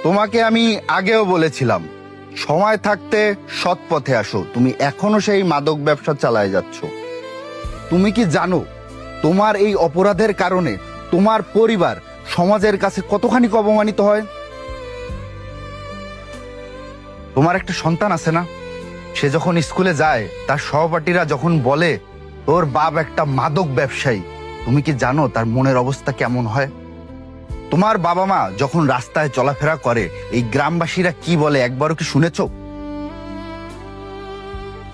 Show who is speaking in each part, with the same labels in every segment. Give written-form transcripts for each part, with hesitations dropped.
Speaker 1: তোমাকে আমি আগেও বলেছিলাম সময় থাকতে সৎ পথে আসো, তুমি এখনো সেই মাদক ব্যবসা চালায় যাচ্ছ। তুমি কি জানো তোমার এই অপরাধের কারণে তোমার পরিবার সমাজের কাছে কতখানি অপমানিত হয়? তোমার একটা সন্তান আছে না, সে যখন স্কুলে যায় তার সহপাঠীরা যখন বলে তোর বাপ একটা মাদক ব্যবসায়ী, তুমি কি জানো তার মনের অবস্থা কেমন হয়? তোমার বাবা মা যখন রাস্তায় চলাফেরা করে এই গ্রামবাসীরা কি বলে একবারও কি শুনেছো?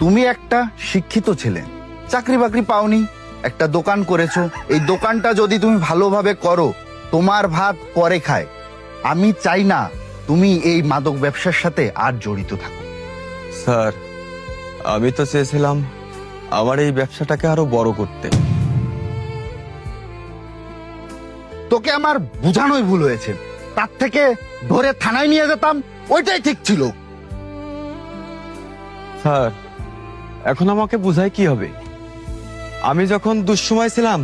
Speaker 1: তুমি একটা শিক্ষিত ছেলে, চাকরি বাকরি পাওনি, একটা দোকান করেছো। এই দোকানটা যদি তুমি ভালোভাবে করো, তোমার ভাত পরে খায়। আমি চাই না তুমি এই মাদক ব্যবসার সাথে আর জড়িত থাকো।
Speaker 2: স্যার, আমি তো চেয়েছিলাম আমার এই ব্যবসাটাকে আরো বড় করতে।
Speaker 1: তোকে আমার বোঝানোই ভুল হয়েছে, তার থেকে ধরে থানায় নিয়ে যেতাম, ওইটাই ঠিক ছিল।
Speaker 2: স্যার, এখন আমাকে বুঝাই কি হবে? আমি যখন দুঃসময় ছিলাম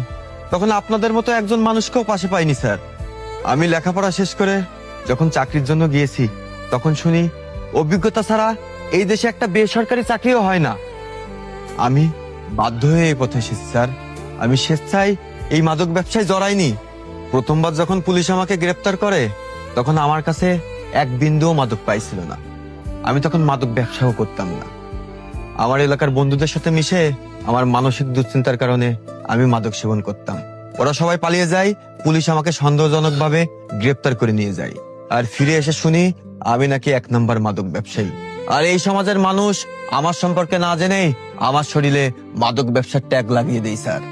Speaker 2: তখন আপনাদের মতো একজন মানুষকেও পাশে পাইনি স্যার। আমি লেখাপড়া শেষ করে যখন চাকরির জন্য গিয়েছি তখন শুনি অভিজ্ঞতা ছাড়া এই দেশে একটা বেসরকারি চাকরিও হয় না। আমি বাধ্য হয়ে এই পথে এসেছি স্যার। আমি স্বেচ্ছায় এই মাদক ব্যবসায় জড়াইনি। প্রথমবার যখন পুলিশ আমাকে গ্রেপ্তার করে তখন আমার কাছে এক বিন্দুও মাদক পাইছিল না। আমি তখন মাদক ব্যবসাও করতাম না। আমার এলাকার বন্ধুদের সাথে মিশে আমার মানসিক দুশ্চিন্তার কারণে আমি মাদক সেবন করতাম। ওরা সবাই পালিয়ে যায়, পুলিশ আমাকে সন্দেহজনকভাবে গ্রেপ্তার করে নিয়ে যায়। আর ফিরে এসে শুনি আমি নাকি 1 নম্বর মাদক ব্যবসায়ী। আর এই সমাজের মানুষ আমার সম্পর্কে না জেনেই আমার শরীরে মাদক ব্যবসার ট্যাগ লাগিয়ে দেয় স্যার।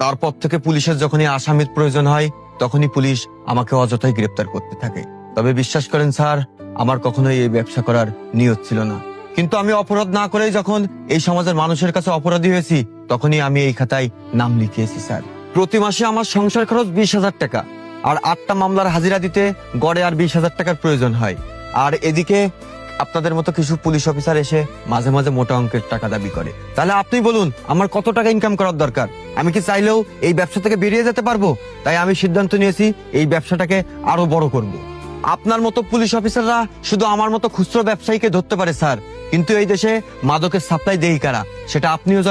Speaker 2: তারপর থেকে পুলিশের যখনই আসামির প্রয়োজন হয় তখনই পুলিশ আমাকে অযথাই গ্রেপ্তার করতে থাকে। তবে বিশ্বাস করেন স্যার, আমার কখনোই এই ব্যবসা করার নিয়ত ছিল না। কিন্তু আমি অপরাধ না করেই যখন এই সমাজের মানুষের কাছে অপরাধী হয়েছি তখনই আমি এই খাতায় নাম লিখিয়েছি স্যার। প্রতি মাসে আমার সংসার খরচ 20,000 টাকা, আর 8টা মামলার হাজিরা দিতে গড়ে আর 20,000 টাকার প্রয়োজন হয়। আর এদিকে আপনাদের মতো কিছু পুলিশ অফিসার এসে মাঝে মাঝে মোটা অঙ্কের টাকা দাবি করে। তাহলে আপনি বলুন আমার কত টাকা ইনকাম করার দরকার? আমি কি চাইলেও এই ব্যবসা থেকে বেরিয়ে যেতে পারবো? তাই আমি সিদ্ধান্ত নিয়েছি এই ব্যবসাটাকে আরো বড় করব। আপনার মতো পুলিশ অফিসাররা শুধু আমার মতো খুচরো ব্যবসায়ীকে ধরতে পারে স্যার, কিন্তু এই দেশে মাদকের সাপ্লাই দেই কারা সেটা আপনিও জানেন।